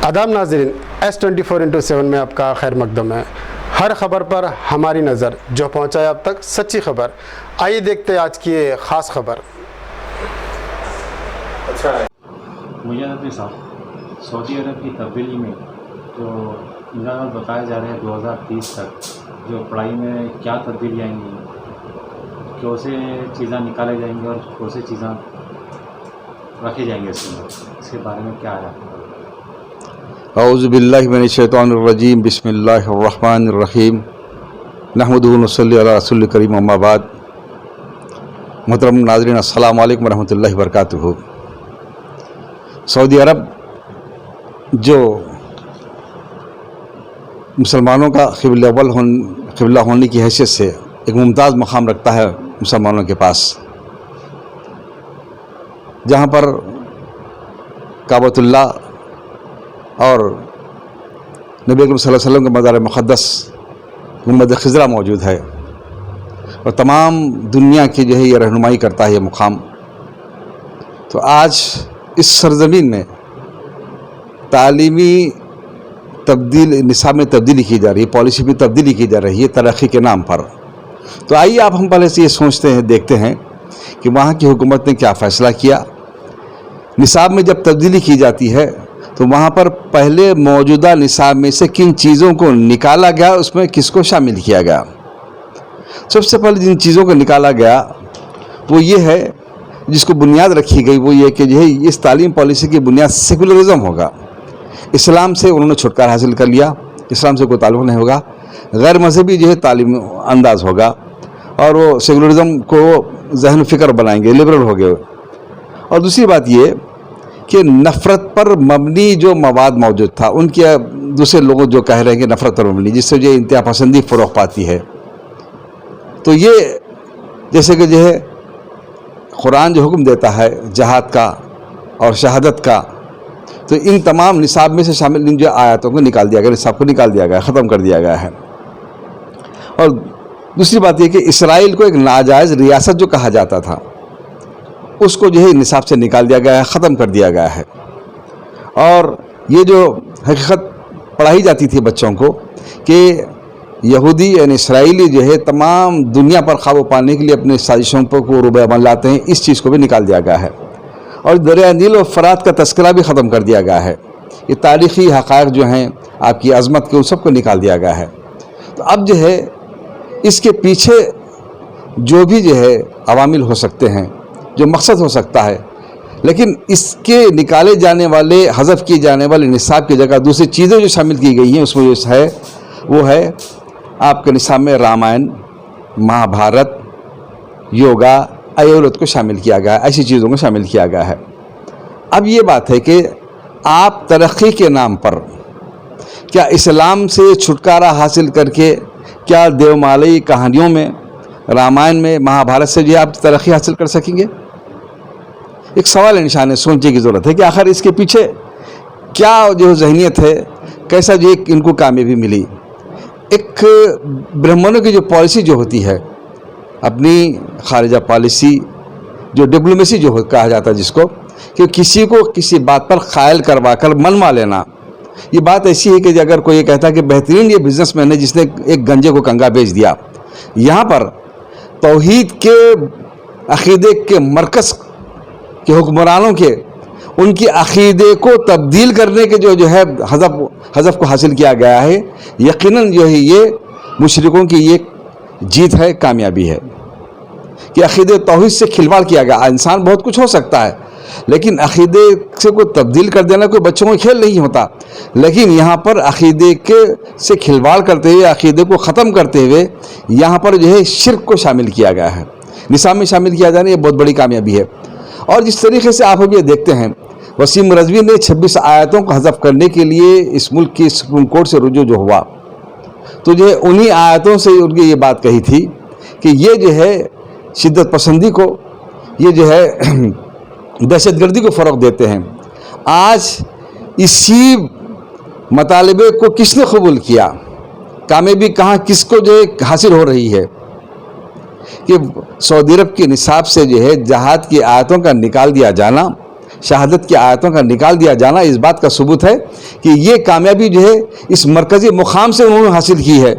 آداب ناظرین، S24x7 میں آپ کا خیر مقدم ہے۔ ہر خبر پر ہماری نظر، جو پہنچائے اب تک سچی خبر۔ آئیے دیکھتے ہیں آج کی یہ خاص خبر۔ مجھے صاحب، سعودی عرب کی تبدیلی میں جو انتظامات بتائے جا رہے ہیں 2030 تک جو پڑھائی میں کیا تبدیلی آئیں گی، کون سے چیزیں نکالے جائیں گے اور کون سے چیزیں رکھے جائیں گے اس کے بارے میں کیا ہے؟ اعوذ باللہ من الشیطان الرجیم، بسم اللہ الرحمن الرحیم، نحمدہ و نصلی علی رسول کریم، اما بعد۔ محترم ناظرین، السلام علیکم ورحمۃ اللہ وبرکاتہ۔ سعودی عرب جو مسلمانوں کا قبلہ ہونے کی حیثیت سے ایک ممتاز مقام رکھتا ہے مسلمانوں کے پاس، جہاں پر کعبۃ اللہ اور نبی اکرم صلی اللہ علیہ وسلم کا مزار مقدس گنبد خضرا موجود ہے، اور تمام دنیا کی جو ہے یہ رہنمائی کرتا ہے یہ مقام۔ تو آج اس سرزمین میں تعلیمی نصاب میں تبدیلی کی جا رہی ہے، پالیسی میں تبدیلی کی جا رہی ہے ترقی کے نام پر۔ تو آئیے آپ ہم پہلے سے یہ سوچتے ہیں، دیکھتے ہیں کہ وہاں کی حکومت نے کیا فیصلہ کیا۔ نصاب میں جب تبدیلی کی جاتی ہے تو وہاں پر پہلے موجودہ نصاب میں سے کن چیزوں کو نکالا گیا، اس میں کس کو شامل کیا گیا۔ سب سے پہلے جن چیزوں کو نکالا گیا وہ یہ ہے، جس کو بنیاد رکھی گئی، وہ یہ کہ جو ہے اس تعلیم پالیسی کی بنیاد سیکولرزم ہوگا۔ اسلام سے انہوں نے چھٹکارا حاصل کر لیا، اسلام سے کوئی تعلق نہیں ہوگا، غیر مذہبی جو ہے تعلیم انداز ہوگا، اور وہ سیکولرزم کو ذہن فکر بنائیں گے، لبرل ہو گئے۔ اور دوسری بات یہ کہ نفرت پر مبنی جو مواد موجود تھا، ان کے دوسرے لوگ جو کہہ رہے ہیں کہ نفرت پر مبنی، جس سے جو انتہا پسندی فروغ پاتی ہے، تو یہ جیسے کہ جو ہے قرآن جو حکم دیتا ہے جہاد کا اور شہادت کا، تو ان تمام نصاب میں سے شامل ان جو آیاتوں کو نکال دیا گیا، نصاب کو نکال دیا گیا، ختم کر دیا گیا ہے۔ اور دوسری بات یہ کہ اسرائیل کو ایک ناجائز ریاست جو کہا جاتا تھا، اس کو جو ہے نصاب سے نکال دیا گیا ہے، ختم کر دیا گیا ہے۔ اور یہ جو حقیقت پڑھائی جاتی تھی بچوں کو کہ یہودی یعنی اسرائیلی جو ہے تمام دنیا پر قابو پانے کے لیے اپنے سازشوں پر کو روبہ عمل لاتے ہیں، اس چیز کو بھی نکال دیا گیا ہے۔ اور دریائے نیل اور فرات کا تذکرہ بھی ختم کر دیا گیا ہے۔ یہ تاریخی حقائق جو ہیں آپ کی عظمت کے، ان سب کو نکال دیا گیا ہے۔ تو اب جو ہے اس کے پیچھے جو بھی جو ہے عوامل ہو سکتے ہیں، جو مقصد ہو سکتا ہے، لیکن اس کے نکالے جانے والے، حذف کیے جانے والے نصاب کی جگہ دوسری چیزیں جو شامل کی گئی ہیں، اس میں جو ہے وہ ہے آپ کے نصاب میں رامائن، مہا بھارت، یوگا، ایورت کو شامل کیا گیا ہے، ایسی چیزوں کو شامل کیا گیا ہے۔ اب یہ بات ہے کہ آپ ترقی کے نام پر کیا اسلام سے چھٹکارا حاصل کر کے کیا دیومالی کہانیوں میں، رامائن میں، مہا بھارت سے جو ہے آپ ترقی حاصل کر سکیں گے؟ ایک سوال نشان ہے، سوچنے کی ضرورت ہے کہ آخر اس کے پیچھے کیا جو ذہنیت ہے، کیسا جو ان کو کامیابی ملی۔ ایک برہمنوں کی جو پالیسی جو ہوتی ہے، اپنی خارجہ پالیسی، جو ڈپلومیسی جو کہا جاتا ہے جس کو، کہ کسی کو کسی بات پر قائل کروا کر منوا لینا، یہ بات ایسی ہے کہ اگر کوئی یہ کہتا ہے کہ بہترین یہ بزنس مین ہے جس نے ایک گنجے کو کنگا بیچ دیا، یہاں پر توحید کے عقیدے کے مرکز کے حکمرانوں کے، ان کی عقیدے کو تبدیل کرنے کے جو ہے حذف کو حاصل کیا گیا ہے، یقیناً جو ہے یہ مشرکوں کی یہ جیت ہے، کامیابی ہے کہ عقیدے توحید سے کھلواڑ کیا گیا۔ انسان بہت کچھ ہو سکتا ہے، لیکن عقیدے سے کوئی تبدیل کر دینا کوئی بچوں کو کھیل نہیں ہوتا، لیکن یہاں پر عقیدے سے کھلواڑ کرتے ہوئے، عقیدے کو ختم کرتے ہوئے یہاں پر جو ہے شرک کو شامل کیا گیا ہے، نصاب میں شامل کیا جانا، یہ بہت بڑی کامیابی ہے۔ اور جس طریقے سے آپ اب یہ دیکھتے ہیں، وسیم رضوی نے 26 آیتوں کو حذف کرنے کے لیے اس ملک کی سپریم کورٹ سے رجوع جو ہوا، تو جو ہے انہی آیتوں سے ان کی یہ بات کہی تھی کہ یہ جو ہے شدت پسندی کو، یہ جو ہے دہشت گردی کو فروغ دیتے ہیں۔ آج اسی مطالبے کو کس نے قبول کیا، کامیابی کہاں کس کو جو ہے حاصل ہو رہی ہے کہ سعودی عرب کے نصاب سے جو ہے جہاد کی آیتوں کا نکال دیا جانا، شہادت کی آیتوں کا نکال دیا جانا اس بات کا ثبوت ہے کہ یہ کامیابی جو ہے اس مرکزی مقام سے انہوں نے حاصل کی ہے.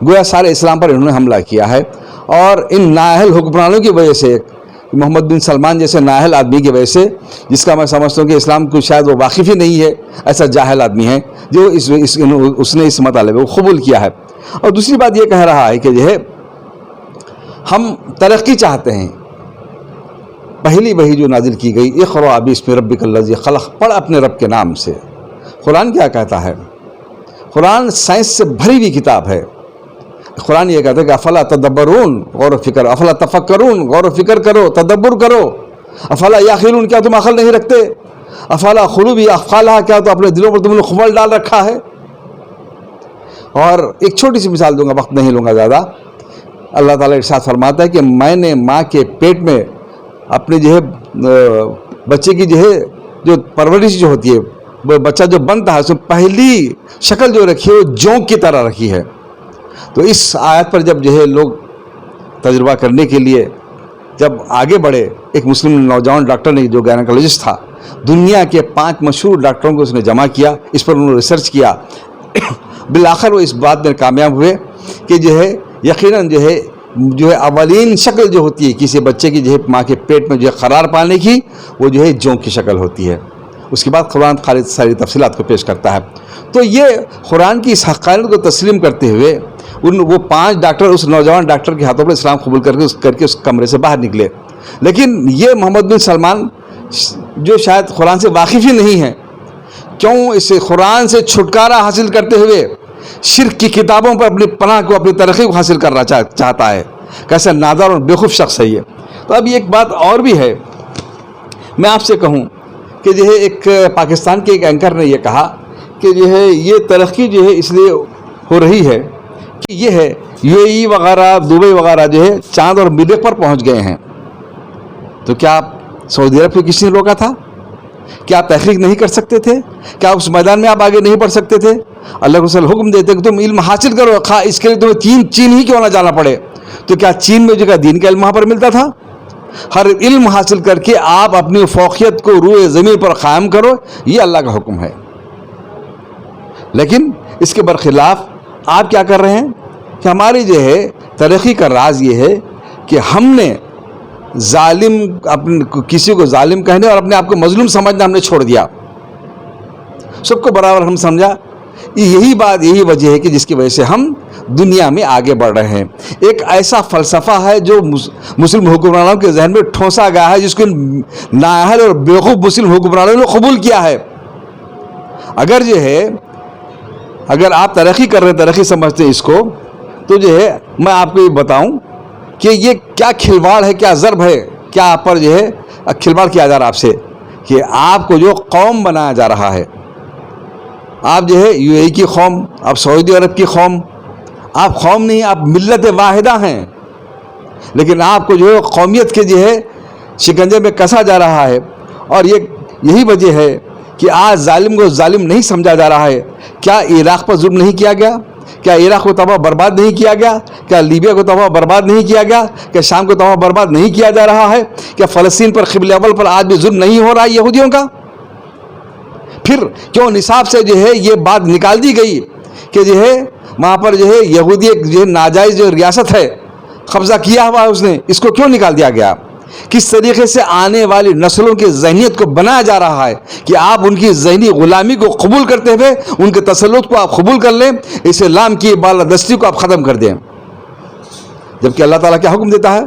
گویا سارے اسلام پر انہوں نے حملہ کیا ہے، اور ان نااہل حکمرانوں کی وجہ سے، محمد بن سلمان جیسے نااہل آدمی کی وجہ سے، جس کا میں سمجھتا ہوں کہ اسلام کو شاید وہ واقف ہی نہیں ہے، ایسا جاہل آدمی ہے جو اس نے اس مطالبے کو قبول کیا ہے. اور دوسری بات یہ کہہ رہا ہے کہ جو ہے ہم ترقی چاہتے ہیں. پہلی وحی جو نازل کی گئی، اقرأ باسم ربک الذی خلق، پڑھ اپنے رب کے نام سے. قرآن کیا کہتا ہے؟ قرآن سائنس سے بھری ہوئی کتاب ہے. قرآن یہ کہتا ہے کہ افلا تدبرون، غور و فکر، افلا تفکرون، غور و فکر کرو، تدبر کرو، افلا یعقلون، کیا تم عقل نہیں رکھتے، افلا قلوب اقفالها، کیا تو اپنے دلوں پر تم نے خمل ڈال رکھا ہے. اور ایک چھوٹی سی مثال دوں گا، وقت نہیں لوں گا زیادہ. اللہ تعالیٰ ارشاد فرماتا ہے کہ میں نے ماں کے پیٹ میں اپنے جو ہے بچے کی جو ہے جو پرورش جو ہوتی ہے، وہ بچہ جو بنتا ہے، اس میں پہلی شکل جو رکھی ہے وہ جونک کی طرح رکھی ہے. تو اس آیت پر جب جو ہے لوگ تجربہ کرنے کے لیے جب آگے بڑھے، ایک مسلم نوجوان ڈاکٹر نے جو گائنیکولوجسٹ تھا، دنیا کے 5 مشہور ڈاکٹروں کو اس نے جمع کیا، اس پر انہوں نے ریسرچ کیا. بالآخر وہ اس بات میں کامیاب ہوئے کہ جو ہے یقیناً جو ہے اولین شکل جو ہوتی ہے کسی بچے کی جو ہے ماں کے پیٹ میں جو ہے قرار پانے کی، وہ جو ہے جونک کی شکل ہوتی ہے. اس کے بعد قرآن خالد ساری تفصیلات کو پیش کرتا ہے. تو یہ قرآن کی اس حقائق کو تسلیم کرتے ہوئے وہ 5 ڈاکٹر اس نوجوان ڈاکٹر کے ہاتھوں پر اسلام قبول کر کے اس کمرے سے باہر نکلے. لیکن یہ محمد بن سلمان جو شاید قرآن سے واقف ہی نہیں ہے، کیوں اس قرآن سے چھٹکارا حاصل کرتے ہوئے شرک کی کتابوں پر اپنی پناہ کو، اپنی ترقی کو حاصل کرنا چاہتا ہے. کیسا نادر اور بیوقوف شخص ہے یہ. تو اب ایک بات اور بھی ہے، میں آپ سے کہوں کہ جو ہے ایک پاکستان کے ایک اینکر نے یہ کہا کہ جو ہے یہ ترقی جو ہے اس لیے ہو رہی ہے کہ یہ ہے UAE وغیرہ، دبئی وغیرہ جو ہے چاند اور مریخ پر پہنچ گئے ہیں. تو کیا آپ سعودی عرب کو کسی نے روکا تھا؟ کیا آپ تحقیق نہیں کر سکتے تھے؟ کیا اس میدان میں آپ آگے نہیں بڑھ سکتے تھے؟ اللہ رسول حکم دیتے کہ تم علم حاصل کرو، اس کے لیے تمہیں چین ہی کیوں نہ جانا پڑے. تو کیا چین میں جو کہ دین کا علم وہاں پر ملتا تھا؟ ہر علم حاصل کر کے آپ اپنی فوقیت کو روئے زمین پر قائم کرو، یہ اللہ کا حکم ہے. لیکن اس کے برخلاف آپ کیا کر رہے ہیں کہ ہماری جو ہے ترقی کا راز یہ ہے کہ ہم نے کسی کو ظالم کہنے اور اپنے آپ کو مظلوم سمجھنا ہم نے چھوڑ دیا. سب کو برابر ہم سمجھا. یہی وجہ ہے کہ جس کی وجہ سے ہم دنیا میں آگے بڑھ رہے ہیں. ایک ایسا فلسفہ ہے جو مسلم حکمرانوں کے ذہن میں ٹھونسا گیا ہے، جس کو نااہل اور بیوقوف مسلم حکمرانوں نے قبول کیا ہے. اگر آپ ترقی کر رہے ہیں، ترقی سمجھتے ہیں اس کو، تو جو ہے میں آپ کو یہ بتاؤں کہ یہ کیا کھلواڑ ہے، کیا ضرب ہے، کیا آپ پر جو ہے کھلواڑ کیا جا رہا ہے آپ سے، کہ آپ کو جو قوم بنایا جا رہا ہے. آپ جو ہے UAE کی قوم، آپ سعودی عرب کی قوم، آپ قوم نہیں، آپ ملت واحدہ ہیں. لیکن آپ کو جو ہے قومیت کے جو ہے شکنجے میں کسا جا رہا ہے. اور یہی وجہ ہے کہ آج ظالم کو ظالم نہیں سمجھا جا رہا ہے. کیا عراق پر ظلم نہیں کیا گیا؟ کیا عراق کو تباہ برباد نہیں کیا گیا؟ کیا لیبیا کو تباہ برباد نہیں کیا گیا؟ کیا شام کو تباہ برباد نہیں کیا جا رہا ہے؟ کیا فلسطین پر قبلہ اول پر آج بھی ظلم نہیں ہو رہا ہے یہودیوں کا؟ پھر کیوں نصاب سے جو ہے یہ بات نکال دی گئی کہ جو ہے وہاں پر جو ہے یہودی ایک جو ہے ناجائز جو ریاست ہے، قبضہ کیا ہوا ہے اس نے، اس کو کیوں نکال دیا گیا؟ کس طریقے سے آنے والی نسلوں کی ذہنیت کو بنایا جا رہا ہے کہ آپ ان کی ذہنی غلامی کو قبول کرتے ہوئے ان کے تسلط کو آپ قبول کر لیں، اسلام کی بالادستی کو آپ ختم کر دیں. جبکہ اللہ تعالیٰ کیا حکم دیتا ہے؟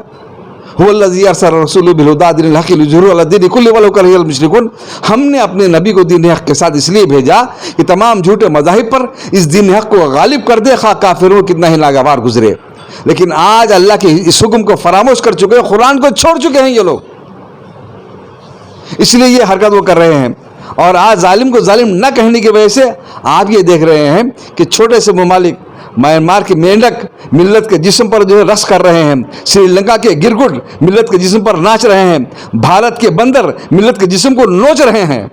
هو الذی ارسل رسولہ بالہدی ودین الحق لیظہرہ علی الدین کلہ ولو کرہ المشرکون. ہم نے اپنے نبی کو دین حق کے ساتھ اس لیے بھیجا کہ تمام جھوٹے مذاہب پر اس دین حق کو غالب کر دے، خواہ کافروں کتنا ہی ناگوار گزرے. لیکن آج اللہ کے اس حکم کو فراموش کر چکے ہیں، قرآن کو چھوڑ چکے ہیں یہ لوگ، اس لیے یہ حرکت وہ کر رہے ہیں. اور آج ظالم کو ظالم نہ کہنے کی وجہ سے آپ یہ دیکھ رہے ہیں کہ چھوٹے سے ممالک، میانمار کے مینڈک ملت کے جسم پر جو ہے رقص کر رہے ہیں، سری لنکا کے گرگٹ ملت کے جسم پر ناچ رہے ہیں، بھارت کے بندر ملت کے جسم کو نوچ رہے ہیں.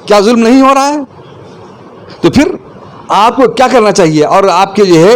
کیا ظلم نہیں ہو رہا ہے؟ تو پھر آپ کو کیا کرنا چاہیے؟ اور آپ کے جو ہے